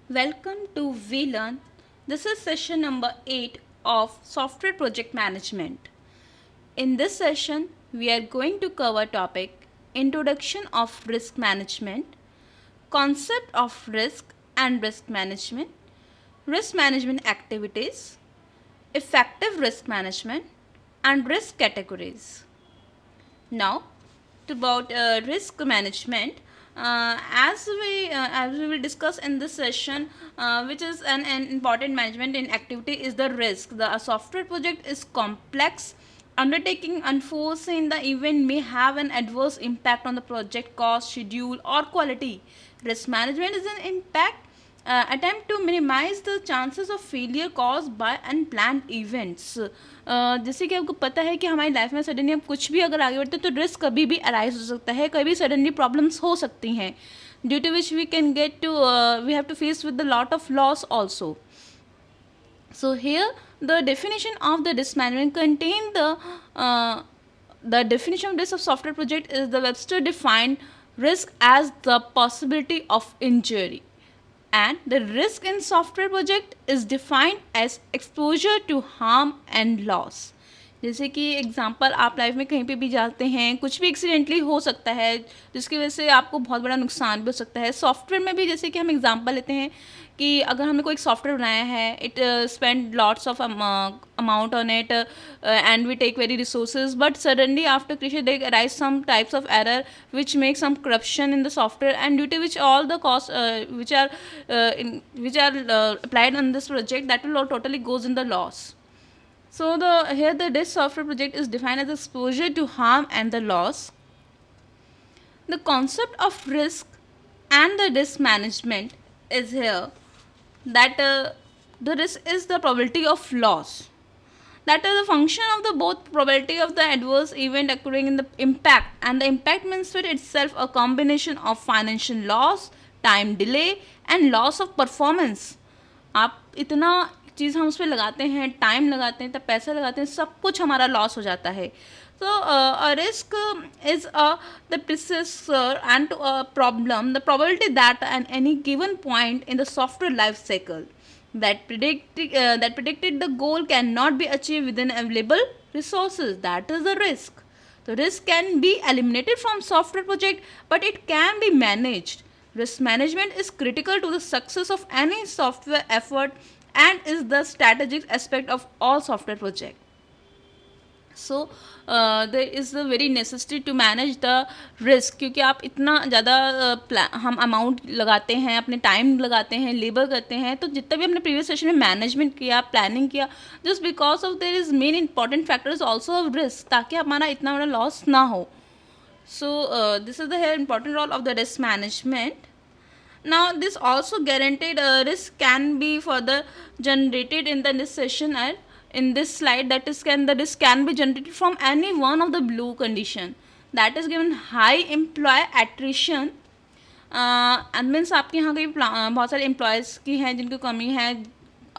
Welcome to VLearn. This is session number 8 of Software Project Management. In this session, we are going to cover topic Introduction of Risk Management, Concept of Risk and Risk Management Activities, Effective Risk Management, and Risk Categories. Now, about risk management, as we will discuss in this session, which is an important management in activity is the risk. The software project is complex undertaking. Unforeseen the event may have an adverse impact on the project cost, schedule, or quality. Risk management is an impact attempt to minimize the chances of failure caused by unplanned events. जैसे कि आपको पता है कि हमारी life में suddenly हम कुछ भी अगर आगे बढ़ते हैं तो रिस्क कभी भी अराइज हो सकता है, कभी सडनली प्रॉब्लम्स हो सकती हैं, due to which we can get to we have to face with the lot of loss also. So here the definition of the risk management contain the definition of risk of software project is the Webster defined risk as the possibility of injury, and the risk in software project is defined as exposure to harm and loss. जैसे कि example, आप life में कहीं पे भी जाते हैं, कुछ भी एक्सीडेंटली हो सकता है जिसकी वजह से आपको बहुत बड़ा नुकसान भी हो सकता है. सॉफ्टवेयर में भी जैसे कि हम एग्जांपल लेते हैं कि अगर हमने कोई सॉफ्टवेयर बनाया है, it spend lots of amount on it and we take very resources, but suddenly after creation they arise some types of error which make some corruption in the software, and due to which all the costs which are applied on this project, that will all totally goes in the loss. So here the risk software project is defined as exposure to harm and the loss. The concept of risk and the risk management is here that the risk is the probability of loss, that is the function of the both probability of the adverse event occurring in the impact, and the impact means for itself a combination of financial loss, time delay, and loss of performance. आप इतना चीज़ हम उस पर लगाते हैं, time लगाते हैं, तब पैसा लगाते हैं, सब कुछ हमारा लॉस हो जाता है. So a risk is the precursor and to a problem, the probability that at any given point in the software life cycle that predicted the goal cannot be achieved within available resources. That is the risk. The risk can be eliminated from software project, but it can be managed. Risk management is critical to the success of any software effort and is the strategic aspect of all software project. So there is a very necessity to manage the risk, क्योंकि आप इतना ज़्यादा हम amount लगाते हैं, अपने time लगाते हैं, लेबर करते हैं, तो जितना भी हमने प्रीवियस सेशन में मैनेजमेंट किया, प्लानिंग किया, just because of there is main important factor is also of risk, ताकि हमारा इतना बड़ा लॉस ना हो. So this is the here important role of the risk management. Now this also guaranteed risk can be further generated in this session and in this slide, that is the risk can be generated from any one of the blue condition, that is given high employee attrition, means आपके यहाँ कहीं बहुत सारे employees की हैं जिनकी कमी है,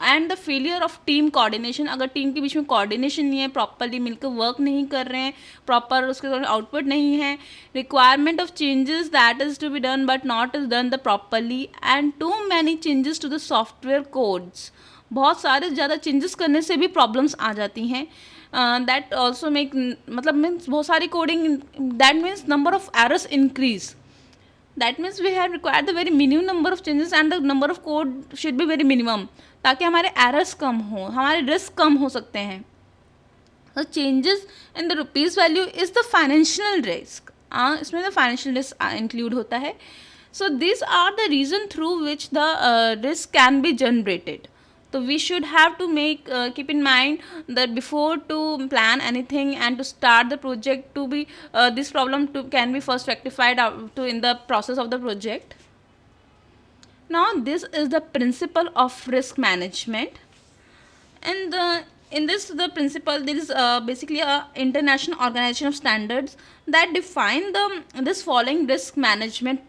and the failure of team coordination, अगर टीम के बीच में कोऑर्डिनेशन नहीं है, प्रॉपरली मिलकर वर्क नहीं कर रहे हैं, प्रॉपर उसके आउटपुट नहीं है, requirement of changes that is to be done but not is done the properly, and too many changes to the software codes. बहुत सारे ज़्यादा चेंजेस करने से भी प्रॉब्लम्स आ जाती हैं. दैट ऑल्सो मेक, मतलब मीन्स बहुत सारी coding, that means number of errors increase. That means we have required the very minimum number of changes and the number of code should be very minimum, ताकि हमारे errors कम हो, हमारे risk कम हो सकते हैं. The changes in the rupees value is the financial risk. इसमें the financial risk include होता है. So these are the reason through which the risk can be generated. So we should have to keep in mind that before to plan anything and to start the project, to be this problem can be first rectified in the process of the project. Now this is the principle of risk management, and in this the principle, there is basically a international organization of standards that define this following risk management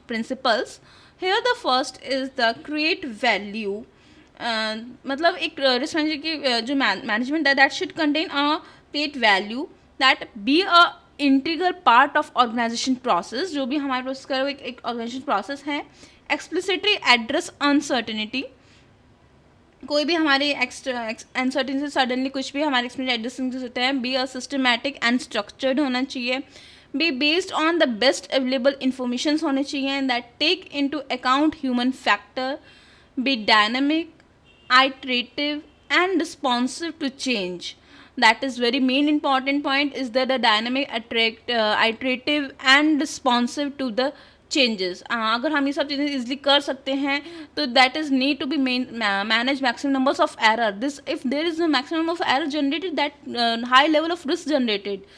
principles. Here the first is the create value. मतलब एक risk manager की जो management है, that should contain a create value that be a integral part of organisation process. जो भी हमारे process का एक ऑर्गेनाइजेशन प्रोसेस है, explicitly address uncertainty. कोई भी हमारी अनसर्टेनिटी से सडनली कुछ भी हमारे एक्सपीरियंस एड्रेसिंग होते हैं. Be a systematic and structured होना चाहिए. Be based on the best available information होने चाहिए that take into account human factor. Be dynamic, iterative and responsive to change. That is very main important point, is that the dynamic, iterative and responsive to the changes. अगर हम ये सब चीज़ें easily कर सकते हैं तो that is need to be manage maximum numbers of error. This if there is a maximum of error generated, that high level of risk generated.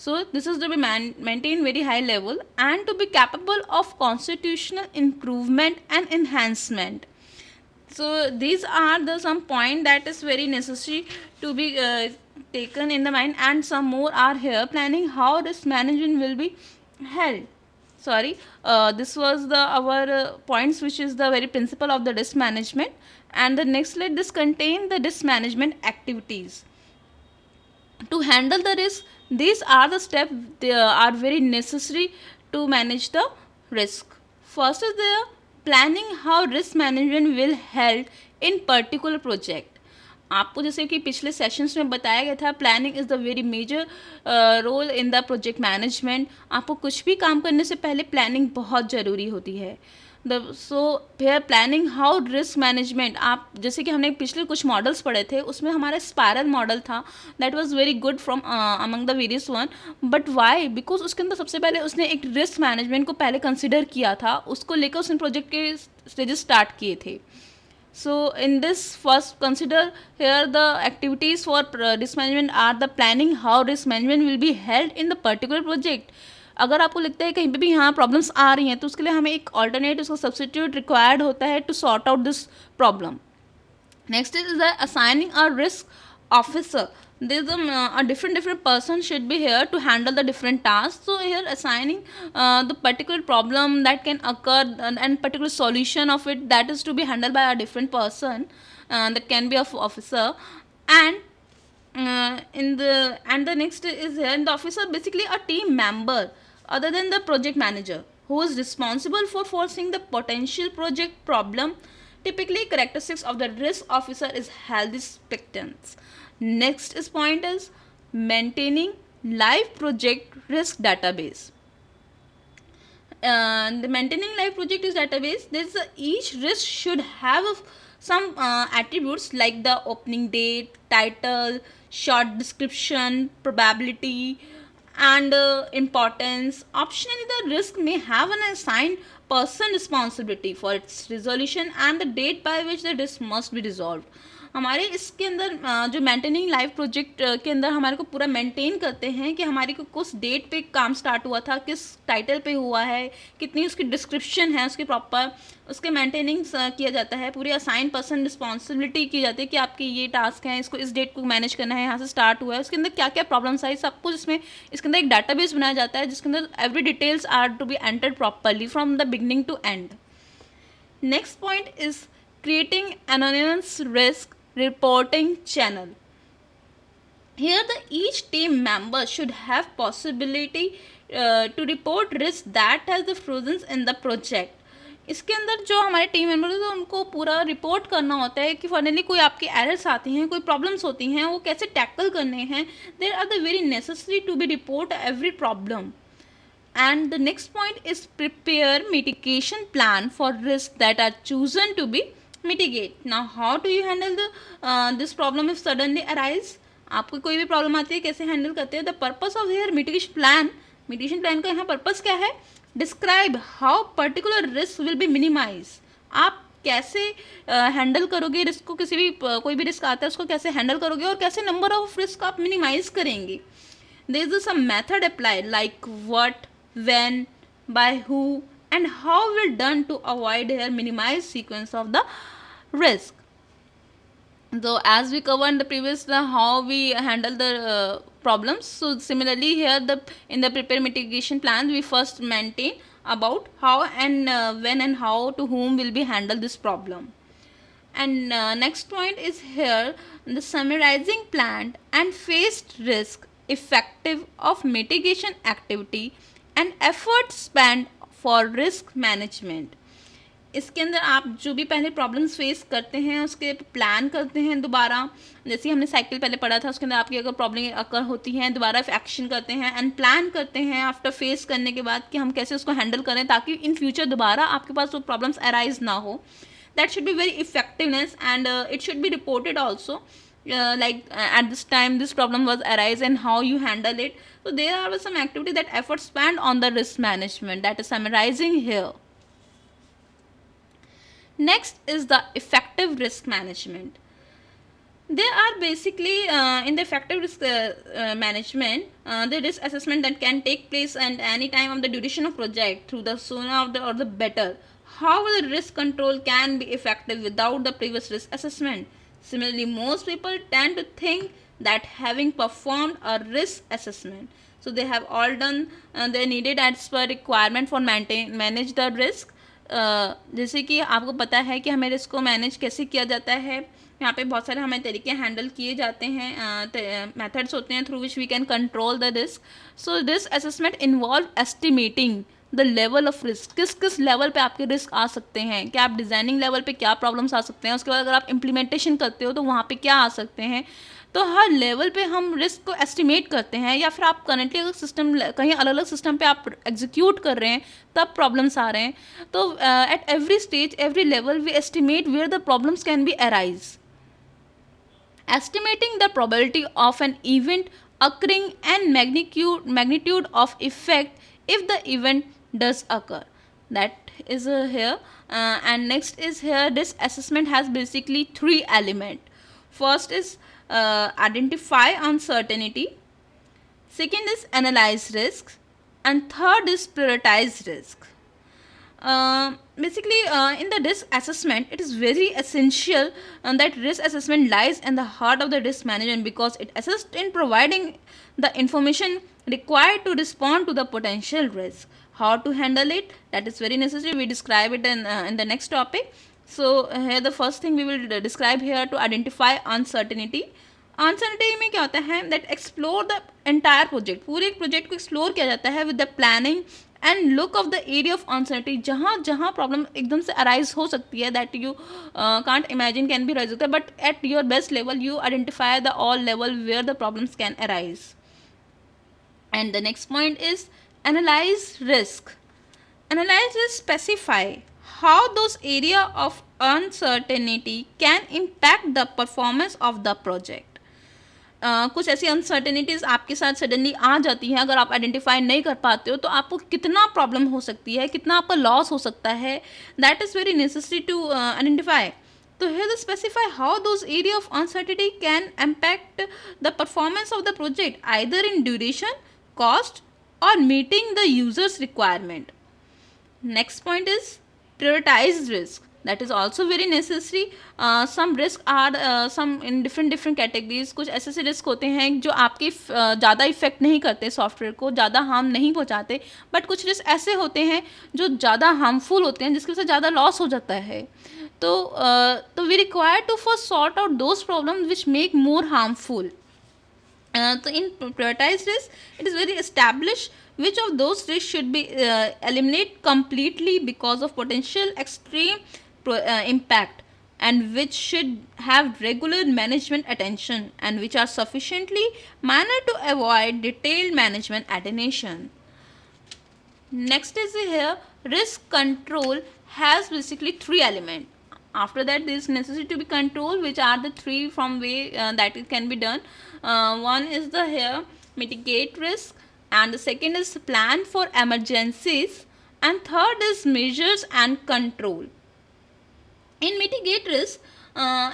So this is to be maintained very high level and to be capable of constitutional improvement and enhancement. So these are the some point that is very necessary to be taken in the mind, and some more are here. Planning how risk management will be held. Sorry, this was the our points, which is the very principle of the risk management. And the next, let this contain the risk management activities. To handle the risk, these are the steps they are very necessary to manage the risk. First is the planning how risk management will held in particular project. आपको जैसे कि पिछले sessions में बताया गया था, planning is the very major role in the project management. आपको कुछ भी काम करने से पहले प्लानिंग बहुत ज़रूरी होती है. सो फिर प्लानिंग हाउ रिस्क मैनेजमेंट, आप जैसे कि हमने पिछले कुछ मॉडल्स पढ़े थे, उसमें हमारा स्पायरल मॉडल था. That was very good from among the various one. But why? Because उसके अंदर सबसे पहले उसने एक रिस्क मैनेजमेंट को पहले कंसिडर किया था, उसको लेकर उसने प्रोजेक्ट के स्टेजेस स्टार्ट किए थे. So in this, first consider here the activities for risk management are the planning how risk management will be held in the particular project. अगर आपको लगता है कहीं पे भी यहाँ प्रॉब्लम्स आ रही हैं तो उसके लिए हमें एक ऑल्टरनेट, उसका सब्सिट्यूट रिक्वायर्ड होता है to sort out this problem. Next is the assigning a risk officer. There is a different person should be here to handle the different tasks. So here assigning the particular problem that can occur and particular solution of it, that is to be handled by a different person that can be of officer. And the next is here, and the officer basically a team member other than the project manager who is responsible for foreseeing the potential project problem. Typically characteristics of the risk officer is healthy expectance. Next is point is maintaining live project risk database. The maintaining live project risk database, there's each risk should have some attributes like the opening date, title, short description, probability, and importance. Optionally, the risk may have an assigned person responsibility for its resolution and the date by which the risk must be resolved. हमारे इसके अंदर जो maintaining live project के अंदर हमारे को पूरा maintain करते हैं कि हमारी को किस डेट पे काम स्टार्ट हुआ था, किस टाइटल पे हुआ है, कितनी उसकी डिस्क्रिप्शन है उसकी प्रॉपर, उसके मेंटेनिंग किया जाता है. पूरी असाइन पर्सन रिस्पॉन्सिबिलिटी की जाती है कि आपके ये टास्क हैं, इसको इस डेट को मैनेज करना है, यहाँ से स्टार्ट हुआ है, उसके अंदर क्या क्या प्रॉब्लम्स आई, सब कुछ इसमें इसके अंदर एक डाटाबेस बनाया जाता है जिसके अंदर every details are to be entered properly from the beginning to end. Next point is creating anonymous risk reporting channel. Here the each team member should have possibility to report risk that has the presence in the project. इसके अंदर जो हमारे team member हैं तो उनको पूरा report करना होता है कि फाइनली कोई आपकी एरर्स आती हैं, कोई प्रॉब्लम्स होती हैं, वो कैसे टैकल करने हैं. There are the very necessary to be report every problem. And the next point is prepare mitigation plan for risks that are chosen to be mitigate. Now how do you handle the this problem if suddenly arise? आपको कोई भी problem आती है, कैसे handle करते हैं. The purpose of here mitigation plan का यहाँ पर्पस क्या है? Describe how particular risk will be minimize. आप कैसे हैंडल करोगे रिस्क को, किसी भी कोई भी रिस्क आता है उसको कैसे हैंडल करोगे और कैसे नंबर ऑफ रिस्क आप मिनिमाइज करेंगे. There is some method applied like what, when, by who and how will done to avoid here minimize sequence of the risk. So as we covered in the previous how we handle the problems, so similarly here in the prepare mitigation plan we first maintain about how and when and how to whom will be handle this problem. And next point is here the summarizing planned and faced risk effective of mitigation activity and effort spent for risk management. इसके अंदर आप जो भी पहले problems face करते हैं उसके plan करते हैं दोबारा, जैसे हमने साइकिल पहले पढ़ा था, उसके अंदर आपकी अगर प्रॉब्लम अकर होती है दोबारा एक्शन करते हैं एंड प्लान करते हैं आफ्टर फेस करने के बाद कि हम कैसे उसको हैंडल करें ताकि इन फ्यूचर दोबारा आपके पास वो प्रॉब्लम्स अराइज ना हो. That should be very effectiveness, and it should be reported also, at this time this problem was arise and how you handle it. So there are some activity that efforts spent on the risk management that is summarizing here. Next is the effective risk management. There are basically in the effective risk management, the risk assessment that can take place at any time of the duration of project through the sooner of the or the better. However, the risk control can be effective without the previous risk assessment. Similarly, most people tend to think that having performed a risk assessment, so they have all done they needed as per requirement for manage the risk. जैसे कि आपको पता है कि हमें risk को manage कैसे किया जाता है. यहाँ पे बहुत सारे हमें तरीके हैंडल किए जाते हैं, मेथड्स होते हैं through which we can control the risk. So risk assessment involve estimating the level of risk. किस किस लेवल पे आपके रिस्क आ सकते हैं, क्या आप डिज़ाइनिंग लेवल पे क्या प्रॉब्लम्स आ सकते हैं, उसके बाद अगर आप इम्प्लीमेंटेशन करते हो तो वहाँ पे क्या आ सकते हैं. तो हर लेवल पे हम रिस्क को एस्टिमेट करते हैं, या फिर आप करेंटली अगर सिस्टम कहीं अलग अलग सिस्टम पे आप एग्जीक्यूट कर रहे हैं तब प्रॉब्लम्स आ रहे हैं. तो at every stage every level we estimate where the problems can be arise. Estimating the probability of an event occurring and magnitude of effect if the event does occur. That is here. And next is here, this assessment has basically three elements. First is identify uncertainty. Second is analyze risks. And third is prioritize risks. Basically in the risk assessment it is very essential that risk assessment lies in the heart of the risk management because it assists in providing the information required to respond to the potential risk. How to handle it, that is very necessary. We describe it in the next topic. So here the first thing we will describe here to identify uncertainty. Uncertainty में क्या होता है, that explore the entire project. पूरे एक project को explore किया जाता है with the planning and look of the area of uncertainty. जहाँ जहाँ प्रॉब्लम एकदम से अराइज हो सकती है that you can't imagine can be rise होता है, but at your best level you identify the all level where the problems can arise. And the next point is analyse risk. Analyse is specify how those area of uncertainty can impact the performance of the project. कुछ ऐसी uncertainties आपके साथ suddenly आ जाती हैं, अगर आप identify नहीं कर पाते हो तो आपको कितना प्रॉब्लम हो सकती है, कितना आपका लॉस हो सकता है, that is very necessary to identify. तो here they specify how those area of uncertainty can impact the performance of the project either in duration, cost or meeting the user's requirement. Next point is prioritize risk. That is also very necessary. Some risk are some in different categories. कुछ ऐसे risk होते हैं जो आपके ज़्यादा effect नहीं करते, software को ज़्यादा हार्म नहीं पहुंचाते, बट कुछ रिस्क ऐसे होते हैं जो ज़्यादा हार्मफुल होते हैं जिसकी वजह से ज़्यादा लॉस हो जाता है. तो we require to first sort out those problem which make more harmful. So in prioritize risk, it is very established which of those risks should be eliminated completely because of potential extreme impact, and which should have regular management attention, and which are sufficiently minor to avoid detailed management attention. Next is here, risk control has basically three elements. After that there is necessary to be control, which are the three from way that it can be done. One is the here mitigate risk, and the second is plan for emergencies, and third is measures and control. In mitigate risk,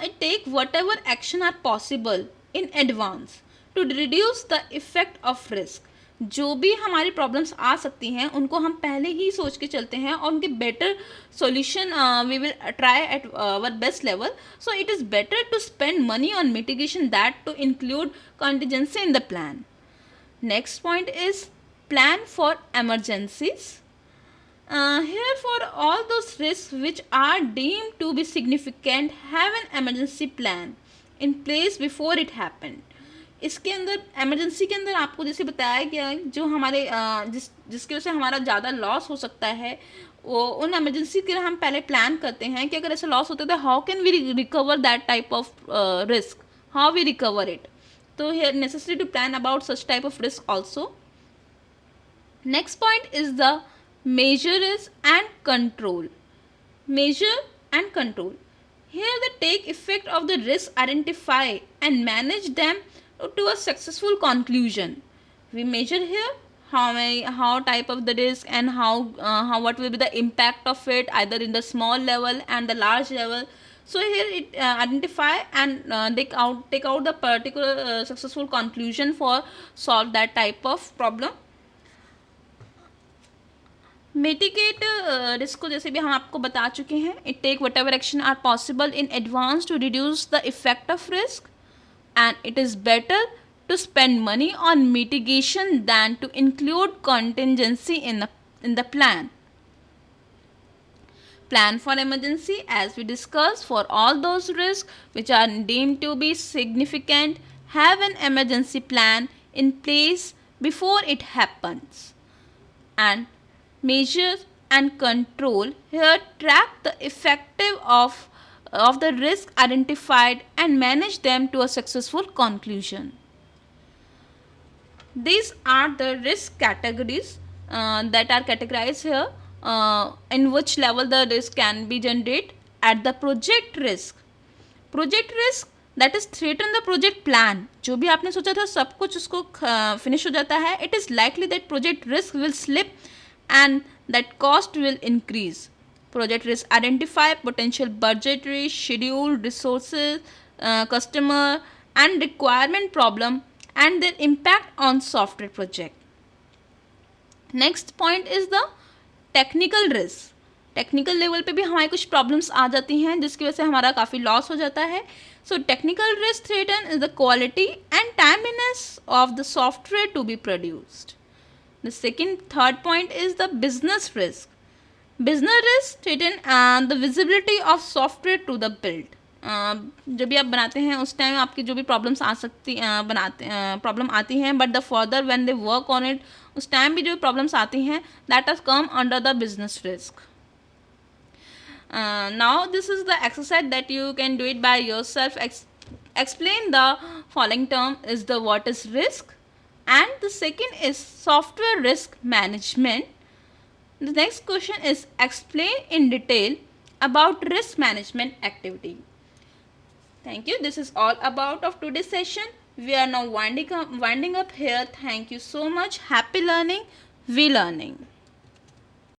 it take whatever action are possible in advance to reduce the effect of risk. जो भी हमारी problems आ सकती हैं उनको हम पहले ही सोच के चलते हैं और उनके better solution we will try at our best level. So it is better to spend money on mitigation that to include contingency in the plan. Next point is plan for emergencies. Here for all those risks which are deemed to be significant, have an emergency plan in place before it happened. इसके अंदर emergency के अंदर आपको जैसे बताया गया जो हमारे जिसकी वजह से हमारा ज़्यादा लॉस हो सकता है वो उन इमरजेंसी के लिए हम पहले प्लान करते हैं कि अगर ऐसा लॉस होता है तो how can we recover that type of risk, how we recover it. तो here necessary to plan about such type of risk also. Next point is the measures and control. Measure and control. Here the take effect of the risk, identify and manage them to a successful conclusion. We measure here how type of the risk and how what will be the impact of it, either in the small level and the large level. So here it identify and take out the particular successful conclusion for solve that type of problem. Mitigate risk को जैसे भी हम आपको बता चुके हैं, it take whatever action are possible in advance to reduce the effect of risk, and it is better to spend money on mitigation than to include contingency in the plan. Plan for emergency, as we discussed, for all those risks which are deemed to be significant, have an emergency plan in place before it happens. And measure and control here track the effective of the risk identified and manage them to a successful conclusion. These are the risk categories that are categorized here, in which level the risk can be generated. At the project risk, that is threaten the project plan. जो भी आपने सोचा था सब कुछ उसको finish हो जाता है. It is likely that project risk will slip and that cost will increase. Project risk identify potential budgetary, schedule, resources, customer and requirement problem and their impact on software project. Next point is the technical risk. Technical level पे भी हमारे कुछ problems आ जाती हैं जिसकी वजह से हमारा काफ़ी लॉस हो जाता है. So technical risk threaten is the quality and timeliness of the software to be produced. The second third point is the business risk. Business risk threaten the visibility of software to the build. जब भी आप बनाते हैं उस time आपकी जो भी problems आ सकती प्रॉब्लम आती हैं, but the further when they work on it उस टाइम भी जो प्रॉब्लम्स आती हैं that has come under the business risk. Now this is the exercise that you can do it by yourself. Explain the following term is the what is risk, and the second is software risk management. The next question is explain in detail about risk management activity. Thank you. This is all about of today's session. We are now winding up here. Thank you so much. Happy learning. We learning.